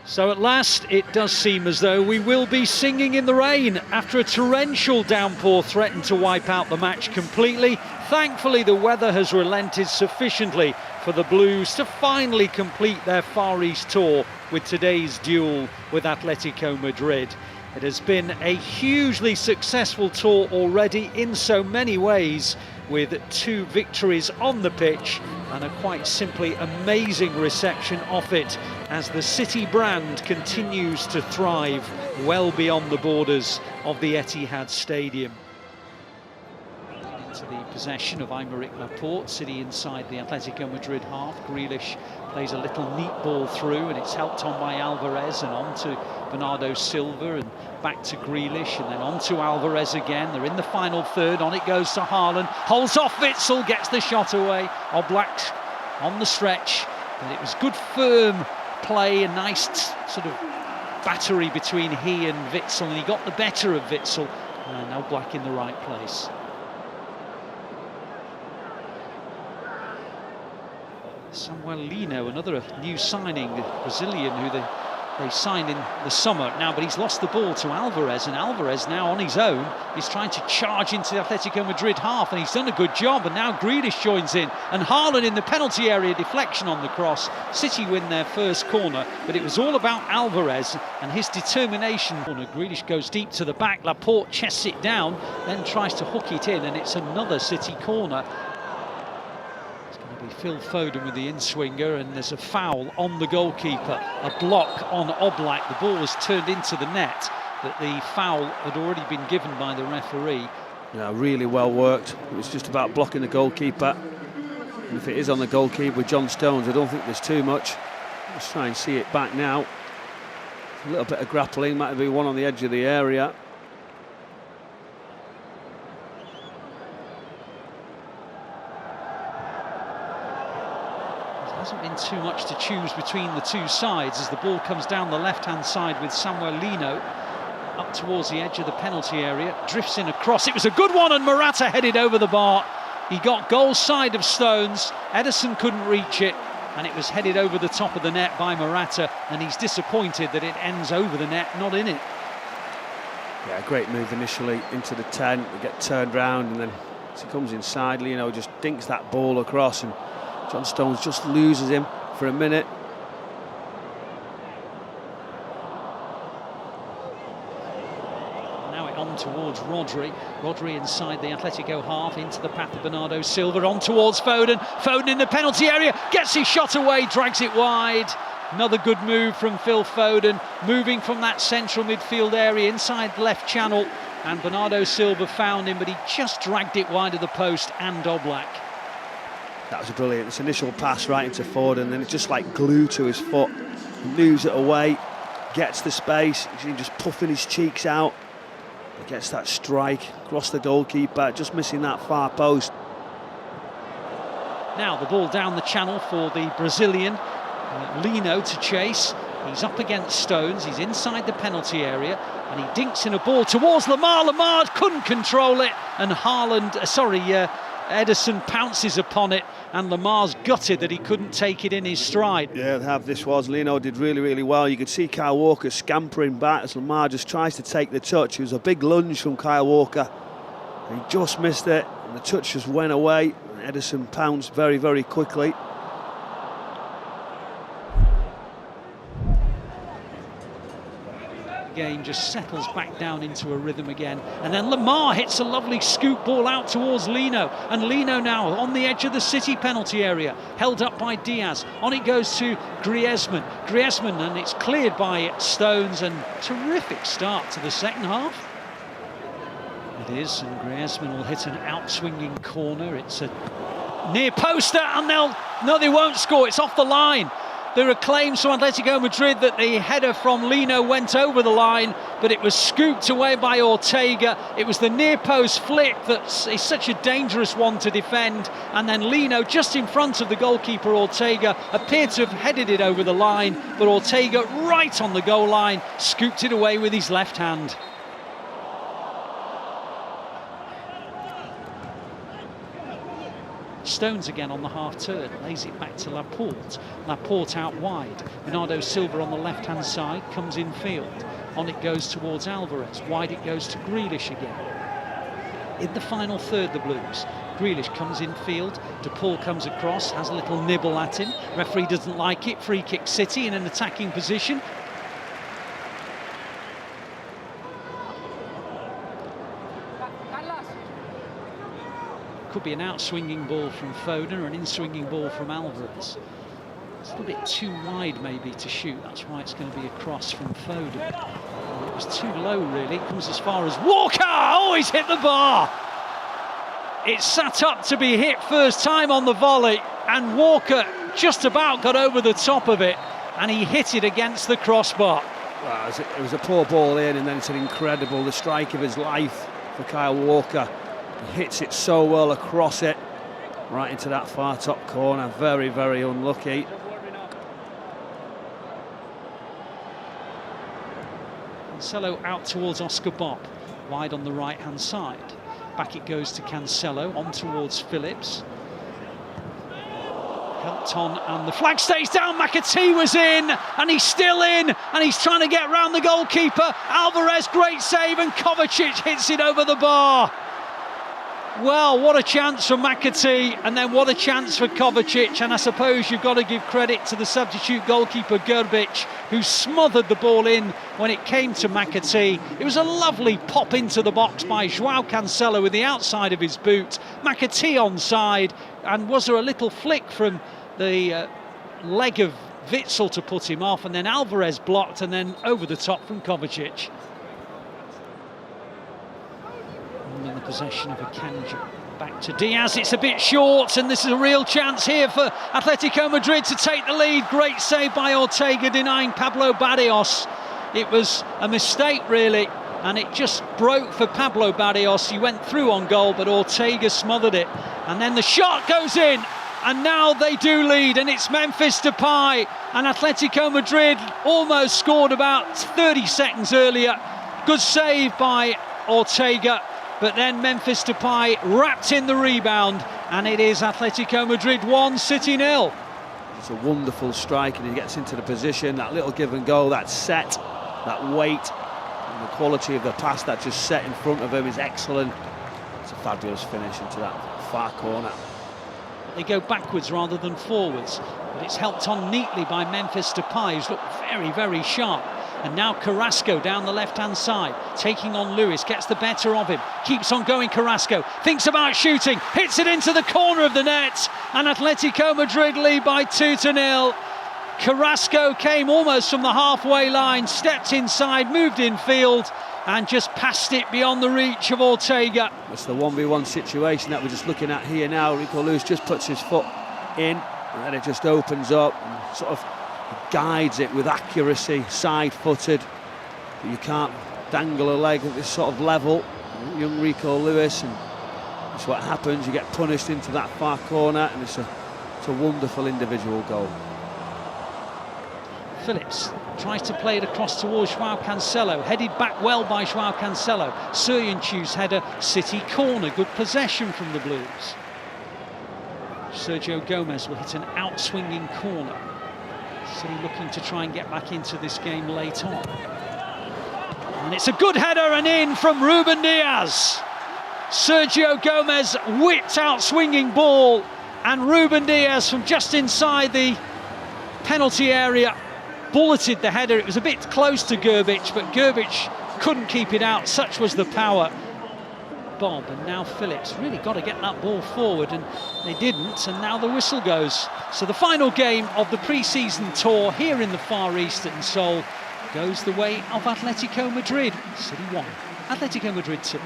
So at last, it does seem as though we will be singing in the rain after a torrential downpour threatened to wipe out the match completely. Thankfully, the weather has relented sufficiently for the Blues to finally complete their Far East tour with today's duel with Atletico Madrid. It has been a hugely successful tour already in so many ways, with 2 victories on the pitch and a quite simply amazing reception off it as the City brand continues to thrive well beyond the borders of the Etihad Stadium. Into the possession of Aymeric Laporte, City inside the Atletico Madrid half. Grealish plays a little neat ball through and it's helped on by Alvarez and on to Bernardo Silva and back to Grealish and then on to Alvarez again. They're in the final third, on it goes to Haaland, holds off Witsel, gets the shot away. Oblak on the stretch, but it was good firm play, a nice sort of battery between he and Witsel, and he got the better of Witsel, and Oblak in the right place. Samuel Lino, another new signing, the Brazilian who they signed in the summer now, but he's lost the ball to Alvarez, and Alvarez now on his own is trying to charge into the Atletico Madrid half, and he's done a good job, and now Grealish joins in, and Haaland in the penalty area, deflection on the cross. City win their first corner, but it was all about Alvarez and his determination. Grealish goes deep to the back, Laporte chests it down, then tries to hook it in, and it's another City corner. Phil Foden with the in-swinger, and there's a foul on the goalkeeper, a block on Oblak. The ball was turned into the net, but the foul had already been given by the referee. Yeah, really well worked. It was just about blocking the goalkeeper. And if it is on the goalkeeper with John Stones, I don't think there's too much. Let's try and see it back now. A little bit of grappling, might be one on the edge of the area. Hasn't been too much to choose between the two sides as the ball comes down the left-hand side with Samuel Lino up towards the edge of the penalty area, drifts in across. It was a good one, and Morata headed over the bar. He got goal side of Stones, Ederson couldn't reach it, and it was headed over the top of the net by Morata, and he's disappointed that it ends over the net, not in it. Yeah, great move initially into the 10, they get turned round, and then as he comes inside, Lino just dinks that ball across, and John Stones just loses him for a minute. Now it on towards Rodri. Rodri inside the Atletico half, into the path of Bernardo Silva, on towards Foden. Foden in the penalty area, gets his shot away, drags it wide. Another good move from Phil Foden, moving from that central midfield area inside the left channel. And Bernardo Silva found him, but he just dragged it wide of the post and Oblak. That was brilliant. This initial pass right into Foden, and then it's just like glue to his foot. He moves it away, gets the space, he's just puffing his cheeks out. He gets that strike across the goalkeeper, just missing that far post. Now the ball down the channel for the Brazilian, Lino to chase. He's up against Stones, he's inside the penalty area, and he dinks in a ball towards Lamar. Lamar couldn't control it, and Ederson pounces upon it, and Lamar's gutted that he couldn't take it in his stride. Yeah, this was. Lino did really, really well. You could see Kyle Walker scampering back as Lamar just tries to take the touch. It was a big lunge from Kyle Walker. He just missed it, and the touch just went away. Ederson pounced very, very quickly. Game just settles back down into a rhythm again, and then Lamar hits a lovely scoop ball out towards Lino, and Lino now on the edge of the City penalty area, held up by Diaz. On it goes to Griezmann, and it's cleared by Stones, and terrific start to the second half. It is, and Griezmann will hit an out-swinging corner. It's a near poster, and they won't score. It's off the line. There are claims from Atletico Madrid that the header from Lino went over the line, but it was scooped away by Ortega. It was the near post flick that is such a dangerous one to defend, and then Lino, just in front of the goalkeeper Ortega, appeared to have headed it over the line, but Ortega, right on the goal line, scooped it away with his left hand. stones again on the half-turn, lays it back to Laporte. Laporte out wide. Bernardo Silva on the left-hand side, comes in field. On it goes towards Alvarez. Wide it goes to Grealish again. In the final third, the Blues. Grealish comes in field. De Paul comes across, has a little nibble at him. Referee doesn't like it. Free kick City in an attacking position. Could be an out-swinging ball from Foden or an in-swinging ball from Alvarez. It's a little bit too wide maybe to shoot. That's why it's going to be a cross from Foden. It was too low really. It comes as far as Walker. Oh, he's hit the bar. It's sat up to be hit first time on the volley, and Walker just about got over the top of it, and he hit it against the crossbar. Well, it was a poor ball in, and then it's an incredible, the strike of his life for Kyle Walker. He hits it so well across it, right into that far top corner. Very, very unlucky. Cancelo out towards Oscar Bob, wide on the right-hand side. Back it goes to Cancelo, on towards Phillips. Helped on, and the flag stays down. McAtee was in, and he's still in, and he's trying to get round the goalkeeper. Alvarez, great save, and Kovacic hits it over the bar. Well, what a chance for McAtee, and then what a chance for Kovacic, and I suppose you've got to give credit to the substitute goalkeeper Grbić, who smothered the ball in when it came to McAtee. It was a lovely pop into the box by João Cancelo with the outside of his boot. McAtee onside, and was there a little flick from the leg of Witsel to put him off, and then Alvarez blocked, and then over the top from Kovacic. In the possession of Akanji. Back to Diaz, it's a bit short, and this is a real chance here for Atletico Madrid to take the lead. Great save by Ortega, denying Pablo Barrios. It was a mistake really, and it just broke for Pablo Barrios. He went through on goal, but Ortega smothered it, and then the shot goes in, and now they do lead, and it's Memphis Depay, and Atletico Madrid almost scored about 30 seconds earlier. Good save by Ortega, but then Memphis Depay wrapped in the rebound, and it is Atletico Madrid 1, City 0. It's a wonderful strike, and he gets into the position, that little give and go, that set, that weight, and the quality of the pass that just set in front of him is excellent. It's a fabulous finish into that far corner. They go backwards rather than forwards, but it's helped on neatly by Memphis Depay, who's looked very, very sharp. And now Carrasco down the left-hand side, taking on Lewis, gets the better of him, keeps on going Carrasco, thinks about shooting, hits it into the corner of the net, and Atletico Madrid lead by 2-0. Carrasco came almost from the halfway line, stepped inside, moved infield, and just passed it beyond the reach of Ortega. It's the 1v1 situation that we're just looking at here now. Rico Lewis just puts his foot in, and then it just opens up and sort of guides it with accuracy, side-footed. But you can't dangle a leg at this sort of level. Young Rico Lewis, and that's what happens. You get punished into that far corner, and it's a wonderful individual goal. Phillips tries to play it across towards João Cancelo, headed back well by João Cancelo. Soyuncu's header, City corner, good possession from the Blues. Sergio Gomez will hit an out-swinging corner. City looking to try and get back into this game late on. And it's a good header and in from Ruben Diaz. Sergio Gomez whipped out swinging ball, and Ruben Diaz from just inside the penalty area bulleted the header. It was a bit close to Grbić, but Grbić couldn't keep it out. Such was the power. Bob, and now Phillips really got to get that ball forward, and they didn't, and now the whistle goes. So the final game of the pre-season tour here in the Far East at Seoul goes the way of Atletico Madrid. City 1, Atletico Madrid 2.